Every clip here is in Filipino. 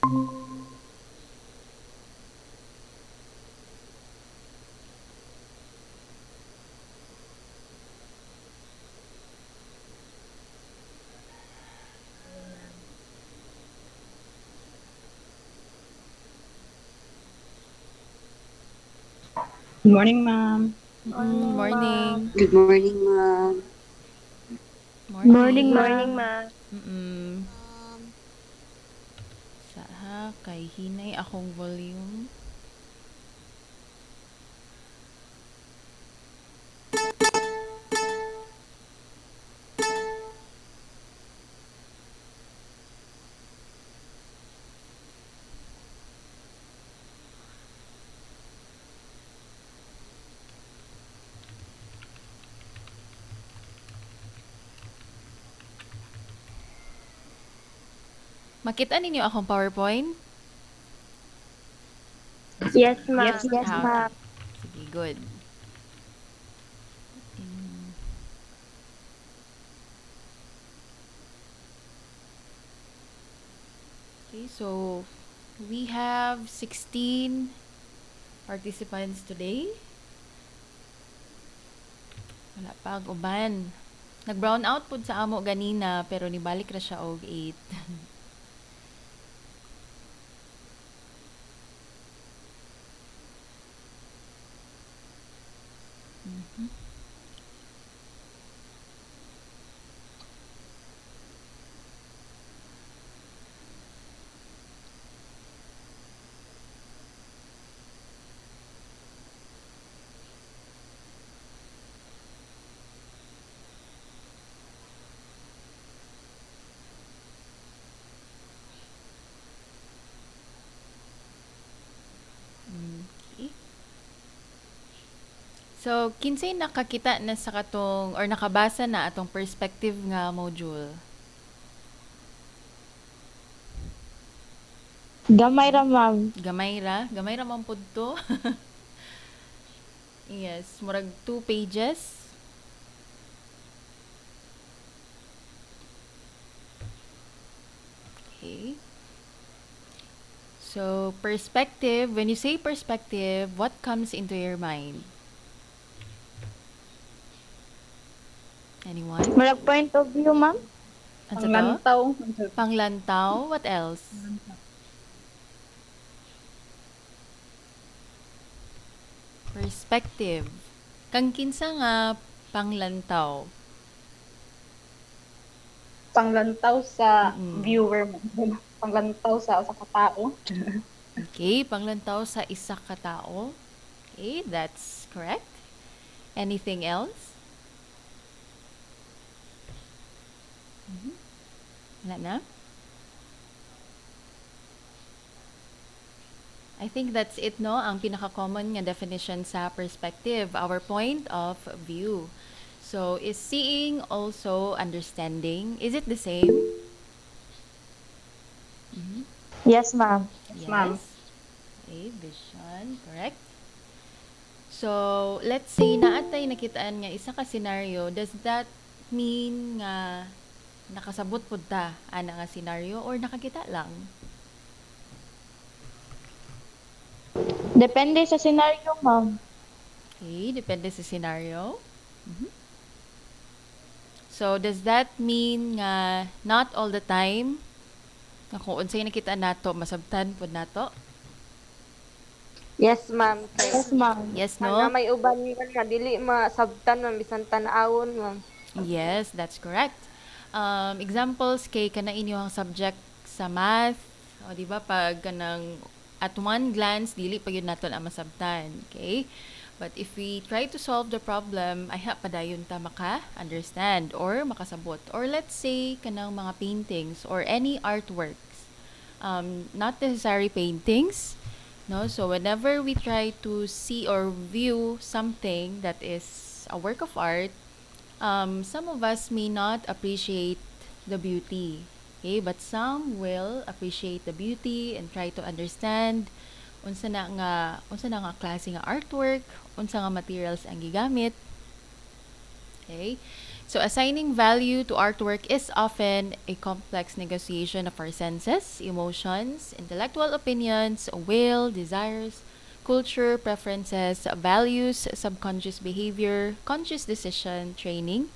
Good morning, ma'am. Morning. Good morning, ma'am. Morning. Morning, ma. Mm-mm. Sa kay hinay akong volume. Makita ninyo akong PowerPoint? Yes, ma. Yes, Okay. Sige, good. Okay, so we have 16 participants today. Wala pa ang uban. Nag-brown out po sa amo ganina pero nibalik ra siya og 8. Mhm. Okay. So, kinsay nakakita na sa katong or nakabasa na atong perspective nga module? Gamay ra, ma'am. Gamay ra man pud to. Yes, murag 2 pages. Okay. So, perspective, when you say perspective, what comes into your mind? Anyone? Murag point of view, ma'am. Ano to? Panglantaw. Panglantaw. What else? Perspective. Kang kinsa nga panglantaw? Panglantaw sa Mm-mm. viewer mo. Panglantaw sa katao. Okay, panglantaw sa isa ka tao. Okay, that's correct. Anything else? Wala na? I think that's it, no? Ang pinaka-common nga definition sa perspective, our point of view. So, is seeing also understanding? Is it the same? Mhm. Yes, ma'am. Yes, ma'am. Okay, vision, correct. So, let's say naatay nakitaan nga isa ka scenario, does that mean nga nakasabot pud ta ana nga scenario or nakakita lang? Depende sa scenario, ma'am. Okay, depende sa scenario. Mhm. So, does that mean nga not all the time nga kung unsay nakita nato masabtan pud nato? Yes, ma'am. Yes, ma'am. Yes, Nga no? may uban nga dili masabtan man bisan tan-awon, ma'am. Yes, that's correct. Examples kay kana inyong subject sa math, o di ba pag kanang at one glance dili pa yun naton ang masabtan, okay? But if we try to solve the problem, ay padayon ta maka-understand or makasabot. Or let's say kanang mga paintings or any artworks. Not necessary paintings, no? So whenever we try to see or view something that is a work of art, some of us may not appreciate the beauty. Okay, but some will appreciate the beauty and try to understand unsa na nga klase nga artwork, unsa nga materials ang gigamit. Okay? So assigning value to artwork is often a complex negotiation of our senses, emotions, intellectual opinions, will, desires, culture, preferences, values, subconscious behavior, conscious decision, training,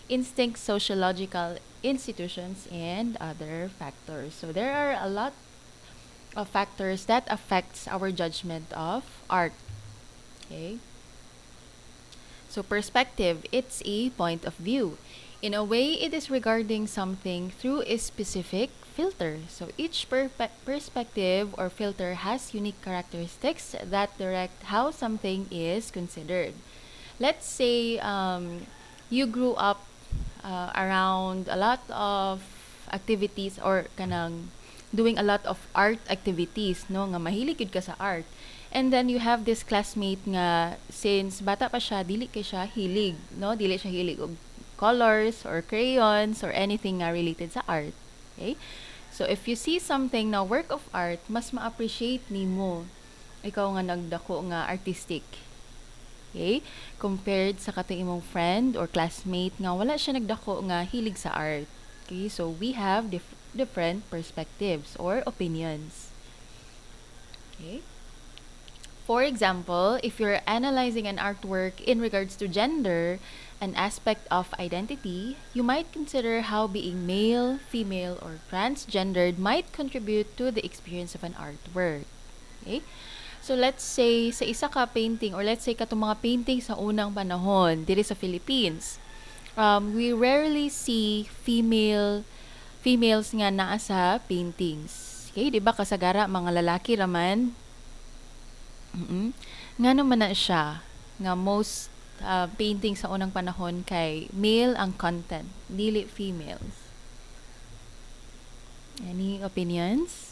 instincts, sociological institutions, and other factors. So there are a lot of factors that affects our judgment of art. Okay? So perspective, it's a point of view. In a way, it is regarding something through a specific filter. So each perspective or filter has unique characteristics that direct how something is considered. Let's say you grew up around a lot of activities or kanang doing a lot of art activities, no, nga mahilig yun ka sa art. And then you have this classmate nga since bata pa siya dili kay siya hilig, no, dili siya hilig og colors or crayons or anything nga related sa art. Okay, so if you see something na work of art, mas ma-appreciate nimo ikaw nga nagdako nga artistic. Okay? Compared sa katong imong friend or classmate nga wala siya nagdako nga hilig sa art. Okay? So we have different perspectives or opinions. Okay? For example, if you're analyzing an artwork in regards to gender, an aspect of identity, you might consider how being male, female, or transgendered might contribute to the experience of an artwork. Okay? So let's say sa isa ka painting or let's say katong mga painting sa unang panahon diri sa Philippines, we rarely see females nga naa sa paintings. Okay, di ba kasagara mga lalaki raman? Ngano man na siya nga most painting sa unang panahon kay male ang content, dili females. Any opinions?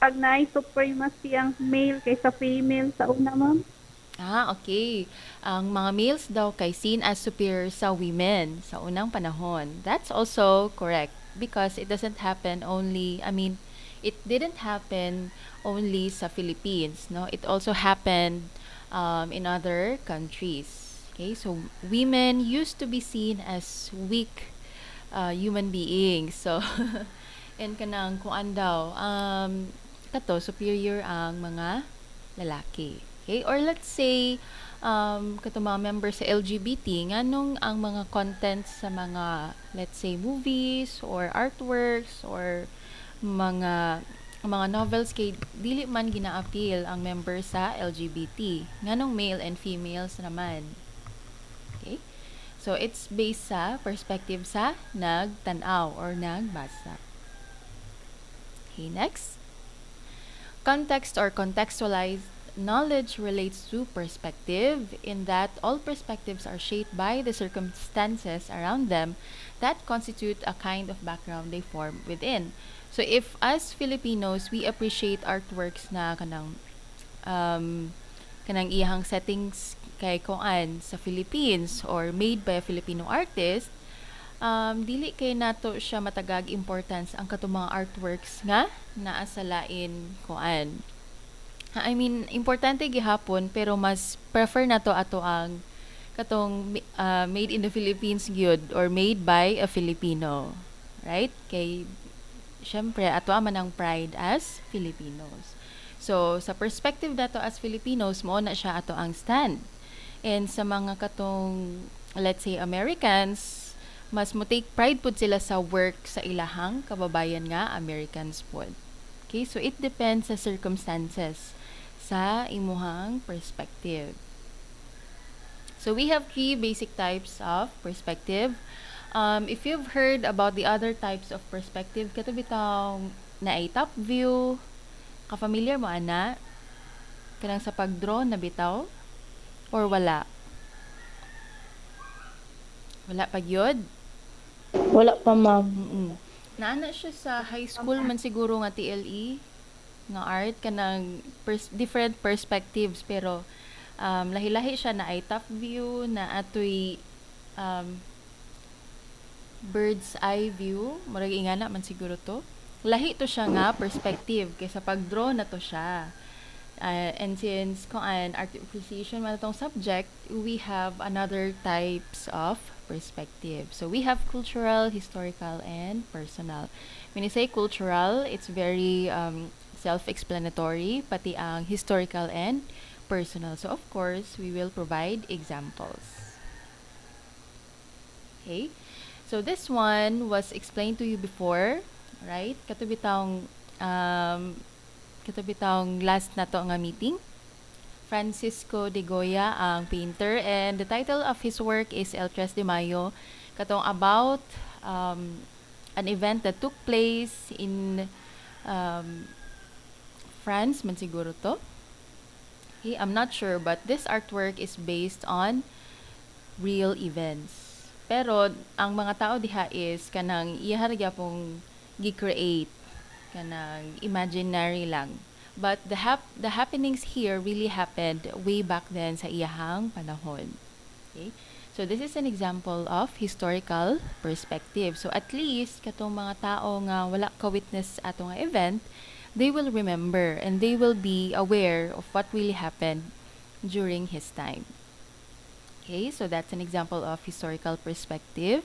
Pag na-supremacy ang male kaysa female sa una, ma'am? Okay. Ang mga males daw kay seen as superior sa women sa unang panahon. That's also correct because it doesn't happen only, it didn't happen only sa Philippines, no? It also happened in other countries. Okay, so women used to be seen as weak human beings. So, and kanang kuan daw, kato, superior ang mga lalaki. Okay? Or let's say, kato mga members sa LGBT, nganong ang mga contents sa mga, let's say, movies or artworks or mga novels kay dili man gina-appeal ang members sa LGBT. Nganong male and females naman. Okay? So, it's based sa perspective sa nagtanaw or nagbasa. Okay, next. Context or contextualized knowledge relates to perspective in that all perspectives are shaped by the circumstances around them that constitute a kind of background they form within. So if as Filipinos we appreciate artworks na kanang iyang settings kay kuan sa Philippines or made by a Filipino artist, dili kay nato siya matagag importance ang katong mga artworks nga naa sa lain kuan. Importante gihapon pero mas prefer nato ato ang katong made in the Philippines gyud or made by a Filipino. Right? Kay syempre ato man ang pride as Filipinos. So sa perspective nato as Filipinos mo na siya ato ang stand. And sa mga katong let's say Americans, mas mo take pride pud sila sa work sa ilahang kababayan nga Americans pod. Okay, so it depends sa circumstances sa imuhang perspective. So we have three basic types of perspective. If you've heard about the other types of perspective, kato bitaw na a top view, ka-familiar mo ana? Kanang sa pag-draw na bitaw? Or wala? Wala pa gyud? Wala pa, ma'am. Naana siya sa high school man siguro nga TLE nga art kanang different perspectives pero lahi-lahi siya na ay top view na atoy bird's eye view murag ingana man siguro to lahi to siya nga perspective kaysa pag-draw na to siya And since kuan art appreciation man itong subject, we have another types of perspective. So we have cultural, historical, and personal. When you say cultural, it's very self-explanatory, pati ang historical and personal. So of course, we will provide examples. Okay? So this one was explained to you before, right? Katubitang last na to nga meeting. Francisco de Goya ang painter, and the title of his work is El Tres de Mayo, katong about an event that took place in France man siguro to. Okay, I'm not sure, but this artwork is based on real events. Pero ang mga tao diha is kanang iharagya pong gi-create, kanang imaginary lang. But the happenings here really happened way back then sa iyahang panahon. Okay? So this is an example of historical perspective. So at least katong mga tao nga wala ka witness ato nga event, they will remember and they will be aware of what really happened during his time. Okay, so that's an example of historical perspective.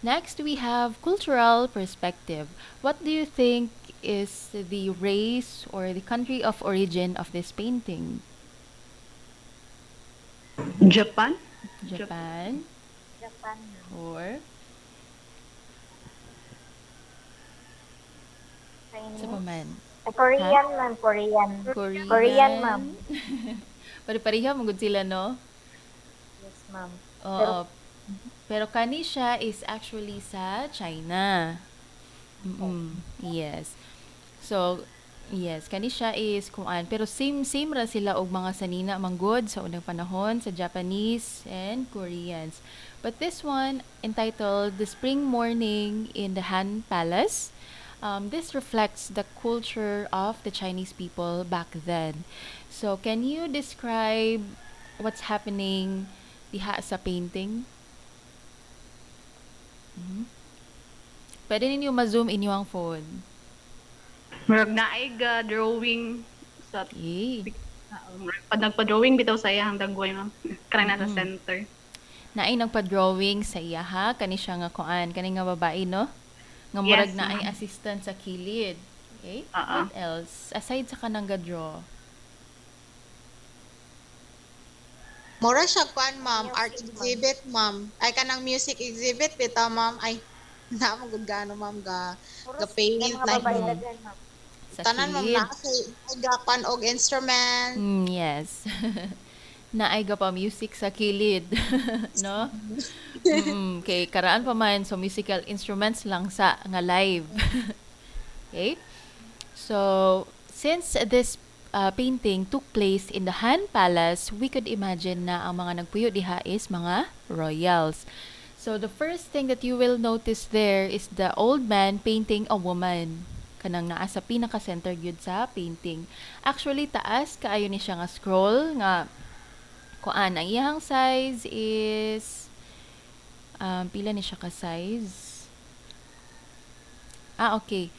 Next, we have cultural perspective. What do you think is the race or the country of origin of this painting? Japan? Japan Japan. or sa Chinese. paman? Korean, ma'am. Korean. Korean. Korean, ma'am. Pare-pareha magud sila, no? Yes, ma'am. Oo. Pero kani siya is actually sa China. Yes. So, yes, kani siya is kuan, pero same ra sila og mga sanina manggod sa unang panahon sa Japanese and Koreans. But this one entitled The Spring Morning in the Han Palace. This reflects the culture of the Chinese people back then. So, can you describe what's happening diha sa painting? Pwede ninyo ma-zoom inyo ang phone. Murag naay ga drawing sa Okay. pag nagpa-drawing bitaw sa iyang dagway ma'am. Kanang nasa center. Naay nagpa-drawing sa iya ha, kani siya nga kuan, kani nga babae no? Nga murag Yes, naay ma'am. assistant sa kilid. Okay? Oo. What else? Aside sa kanang ga-draw. Mura siya kuan ma'am, Music, art exhibit ma'am. Ay kanang music exhibit bitaw ma'am. Ay na mo gud gano ma'am ga paint Yan na mga babae mo. daghan, ma'am. Sa Tanan ma'am kilid. na kay gapan og instrument. Yes. Naay ga pa music sa kilid, no? Kay karaan pa man so musical instruments lang sa nga live. Okay? So, since this painting took place in the Han Palace, we could imagine na ang mga nagpuyo diha is mga royals. So, the first thing that you will notice there is the old man painting a woman. Kanang naa sa pinaka-center gyud sa painting. Actually, taas kaayo ni siya nga scroll nga kuan ang iyang size is pila ni siya ka size? Okay.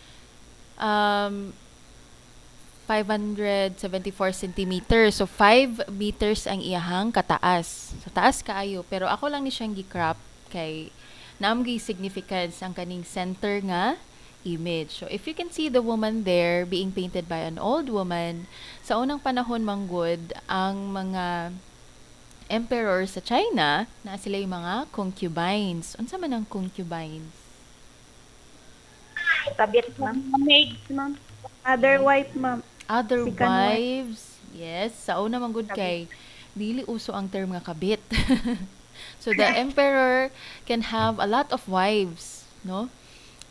574 centimeters. So, 5 meters ang iyahang kataas. So, taas kaayo. Pero ako lang ni siyang gi-crop kay naamgi significance ang kaning center nga image. So, if you can see the woman there being painted by an old woman, sa unang panahon manggod, ang mga emperor sa China, na sila yung mga concubines. Unsa man ang concubines? Kabit, ma'am. Maids, ma'am. Other wife, ma'am. Other Second wives. Yes, sa una man gud kay dili uso ang term nga kabit. So the emperor can have a lot of wives, no?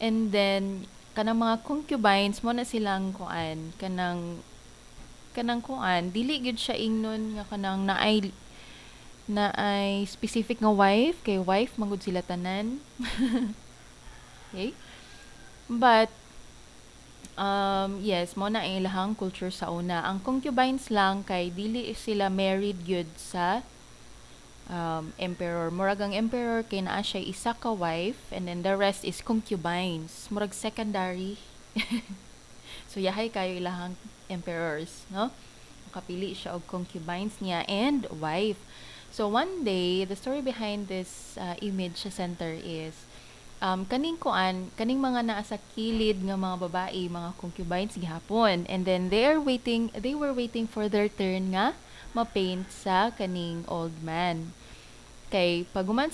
And then kanang mga concubines mo na silang kuan, kanang kuan, dili gyud siya ingnon nga kanang naay specific nga wife, kay wife man gud sila tanan. Okay? But yes, mo na ang ilahang culture sa una. Ang concubines lang kay dili sila married gyud sa emperor. Murag ang emperor kay naa siya isa ka wife and then the rest is concubines. Murag secondary. So So yahay kayo ilahang emperors, no? Makapili siya og concubines niya and wife. So one day, the story behind this image sa center is kaning mga naa sa kilid nga mga babae, mga concubines gihapon, and then they were waiting for their turn nga ma-paint sa kaning old man. Kay paguman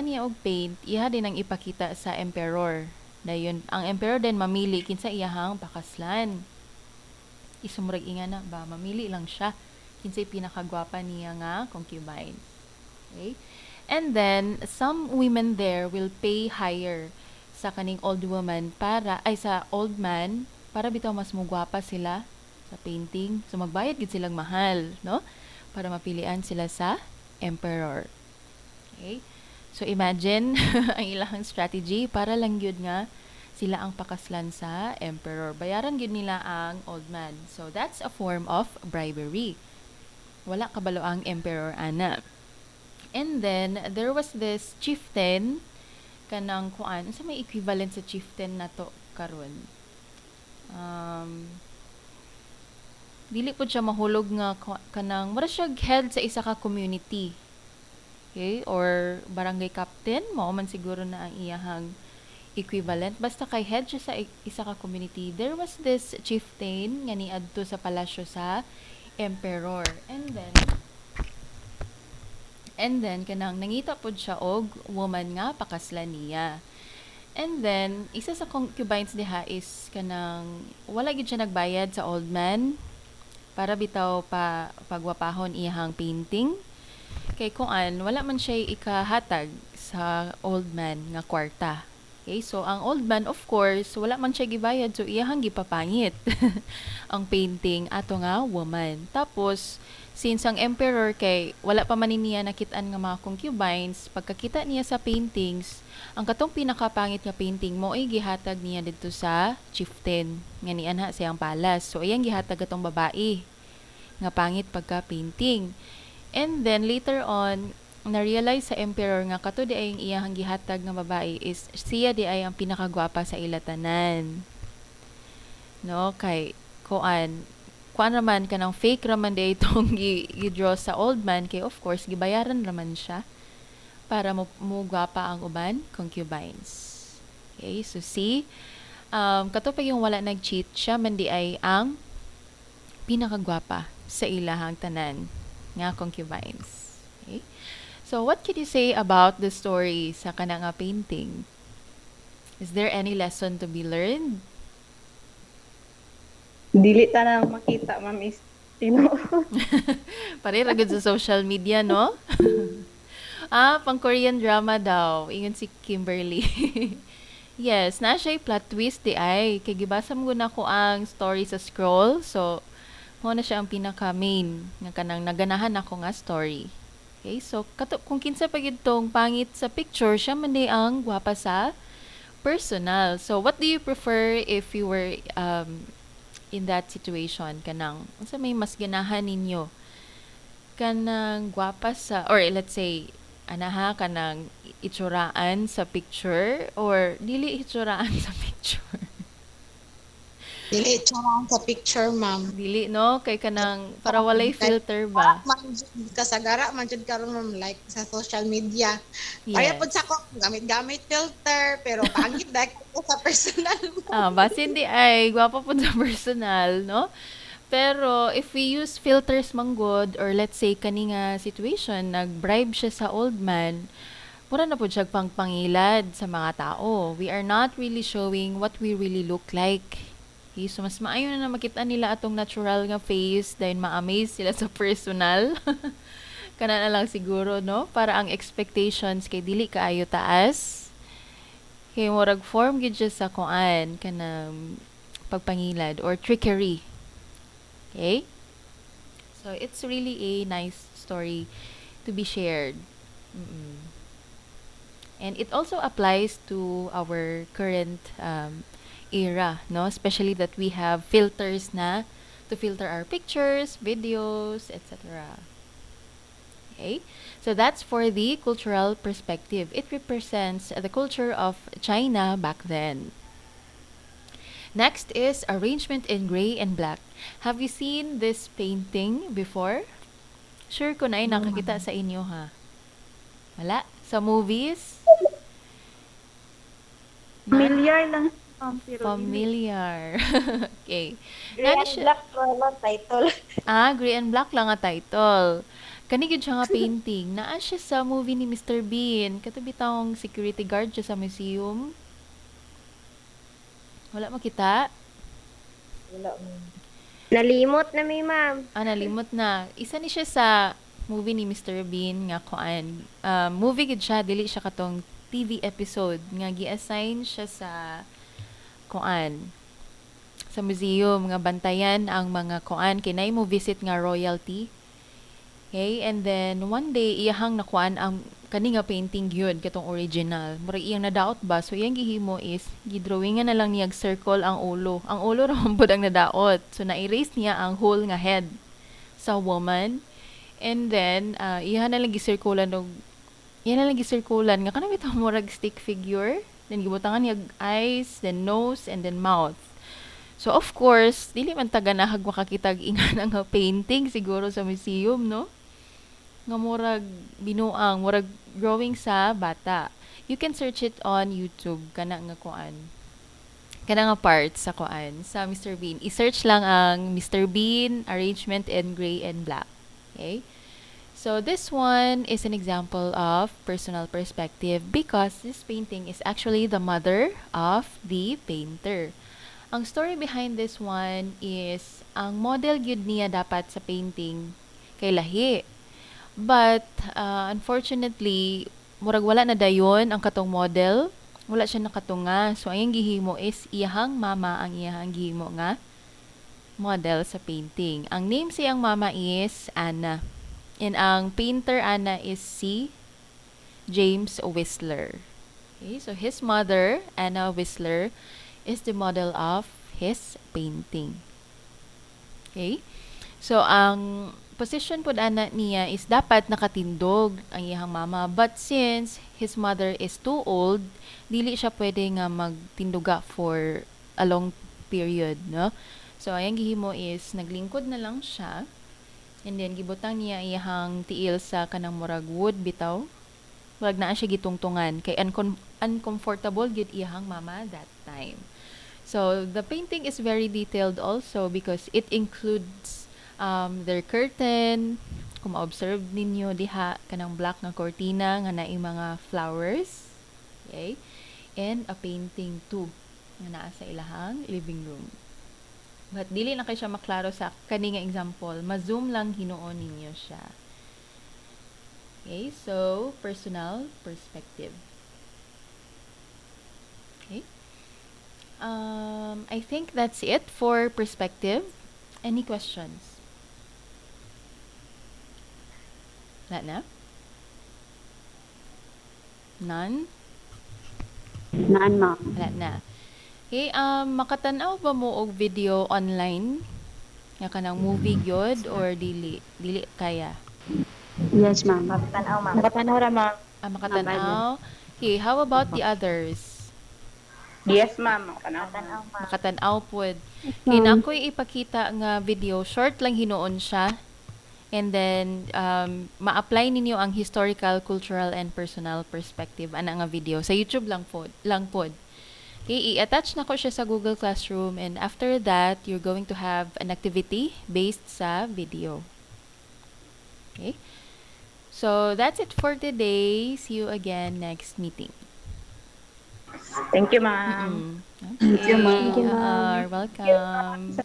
niya og paint, iha din ang ipakita sa emperor. Dayon ang emperor din mamili kinsa iyahang pakaslan. Isumurag inga na ba, mamili lang siya kinsay pinakagwapa niya nga concubine. Okay? And then some women there will pay higher sa kaning old woman sa old man para bitaw mas mugwapa sila sa painting. So magbayad gid silang mahal, no? Para mapilian sila sa emperor. Okay? So imagine ang ilang strategy para lang gyud nga sila ang pakaslan sa emperor. Bayaran gyud nila ang old man. So that's a form of bribery. Wala kabalo ang emperor ana. And then there was this chieftain kanang kuan, unsa may equivalent sa chieftain nato karon? Dili po siya mahulog nga kanang mura siya head sa isa ka community. Okay? Or barangay captain, mao man siguro na ang iyahang equivalent. Basta kay head siya sa isa ka community. There was this chieftain nga niadto sa palasyo sa emperor. And then kanang nangita pod siya og woman nga pakaslan niya. And then isa sa concubines diha is kanang wala gid siya nagbayad sa old man para bitaw pagwapahon iyang painting. Kay kuan wala man siya ikahatag sa old man nga kwarta. Okay, so ang old man of course wala man siya gibayad, so iyang gipapangit ang painting ato nga woman. Tapos since ang emperor kay wala pa man niya nakit-an nga mga concubines, pagkakita niya sa paintings, ang katong pinakapangit nga painting mo ay gihatag niya dito sa chieftain nga nianha siyang palas. So iyang gihatag atong babae nga pangit pagka painting. And then later on na-realize sa emperor nga kato di ay ang iyang gihatag nga babae is siya di ay ang pinakagwapa sa ilatanan. No, kay kuan raman kanang fake raman di itong gi-draw sa old man kay of course gibayaran raman siya para mo gwapa ang uban concubines. Okay, so see, kato pa yung wala nag-cheat, siya man di ay ang pinakagwapa sa ilahang tanan nga concubines. Okay? So what could you say about the story sa kanang painting? Is there any lesson to be learned? Dili ta nang makita, ma'am, is Pare ra gud sa social media, no? Pang Korean drama daw. Ingon si Kimberly. Yes, na siya plot twist di ay. Kay gibasa mo na ko ang story sa scroll. So, mo na siya ang pinaka-main nga kanang naganahan ako nga story. Okay, so kung kinsa pa gyud tong pangit sa picture, siya man di ang gwapa sa personal. So, what do you prefer if you were in that situation? Kanang unsa may mas ganahan ninyo? Kanang gwapa sa, or let's say kanang itsuraan sa picture or dili itsuraan sa picture? Dili lang sa picture, ma'am. Dili, no? Kay kanang para walay filter ba? Kasagara man jud karon, ma'am, like sa social media. Yes. Kaya pud sa ko gamit filter pero pangit dahil ko sa personal mo. Basin di ay gwapa po sa personal, no? Pero if we use filters manggod or let's say kaninga situation nag-bribe siya sa old man, mura na po siya pangpangilad sa mga tao. We are not really showing what we really look like. Okay, so mas maayo na makita nila atong natural nga face dahil ma-amaze sila sa personal. Kana na lang siguro, no? Para ang expectations kay dili kaayo taas. Kay murag form gid siya sa kuan kanang pagpangilad or trickery. Okay? So it's really a nice story to be shared. And it also applies to our current era, no? Especially that we have filters na to filter our pictures, videos, etc. Okay? So that's for the cultural perspective. It represents the culture of China back then. Next is arrangement in gray and black. Have you seen this painting before? Sure ko na ay nakakita sa inyo ha. Wala? Sa movies? Not Familiar lang siya, ma'am, pero dili. familiar. Okay. Gray Nani and siya? black wala title. Gray and black lang nga title. Kani gyud siya nga painting. Naa siya sa movie ni Mr. Bean. Katabi taong security guard siya sa museum. Wala makita? Wala mo. Nalimot na may ma'am. Nalimot na. Isa ni siya sa movie ni Mr. Bean nga kuan. Movie gid siya, dili siya katong TV episode nga gi-assign siya sa kuan sa museum nga bantayan ang mga kuan kinay mo visit nga royalty. Okay, and then one day iyahang nakuan ang kani nga painting gyud katong original. Murag iyang nadaot ba? So iyang gihimo is gidrawingan na lang niyag circle ang ulo. Ang ulo ra man pud ang nadaot. So na-erase niya ang whole nga head sa woman. And then iyahan na lang gisirkulan og iyan na lang gisirkulan nga kanang bitaw murag stick figure. Then gibutangan niyag eyes, then nose, and then mouth. So of course, dili man ta ganahag makakitag ingan nga painting siguro sa museum, no? Nga murag binuang, murag drawing sa bata. You can search it on YouTube kana nga kuan. Kana nga part sa kuan sa Mr. Bean. I-search lang ang Mr. Bean arrangement in gray and black. Okay? So this one is an example of personal perspective because this painting is actually the mother of the painter. Ang story behind this one is ang model gyud niya dapat sa painting kay lahi. But unfortunately, murag wala na dayon ang katong model. Wala siya nakatunga. So ang gihimo is iyahang mama ang iyahang gihimo nga model sa painting. Ang name siyang mama is Anna. And ang painter Anna is si James Whistler. Okay, so his mother, Anna Whistler, is the model of his painting. Okay? So ang position pod ana niya is dapat nakatindog ang iyang mama, but since his mother is too old, dili siya pwede nga magtinduga for a long period, no? So ayang gihimo is naglingkod na lang siya, and then gibutang niya iyang tiil sa kanang murag wood bitaw. Wag naa siya gitungtungan kay uncomfortable gid iyang mama that time. So the painting is very detailed also because it includes their curtain. Kung ma-observe ninyo diha kanang black nga cortina nga naay mga flowers. Okay? And a painting too nga naa sa ilahang living room. But dili na kay siya maklaro sa kani nga example. Ma-zoom lang hinuon ninyo siya. Okay? So, personal perspective. Okay? I think that's it for perspective. Any questions? Wala na? None? Naan, ma'am. Wala na. Okay, makatanaw ba mo og video online? Nga kanang movie gyud or dili? Dili kaya? Yes, ma'am. Nakatanaw ra ma'am. Makatanaw? Okay, how about the others? Yes ma'am, nakatanaw. Makatanaw pod. Okay, na ako'y ipakita nga video. Short lang hinuon siya. And then, ma-apply ninyo ang historical, cultural, and personal perspective. Ana nga video. Sa YouTube lang pod. Okay, i-attach na ko siya sa Google Classroom. And after that, you're going to have an activity based sa video. Okay? So, that's it for today. See you again next meeting. Thank you ma'am. Okay, you are welcome.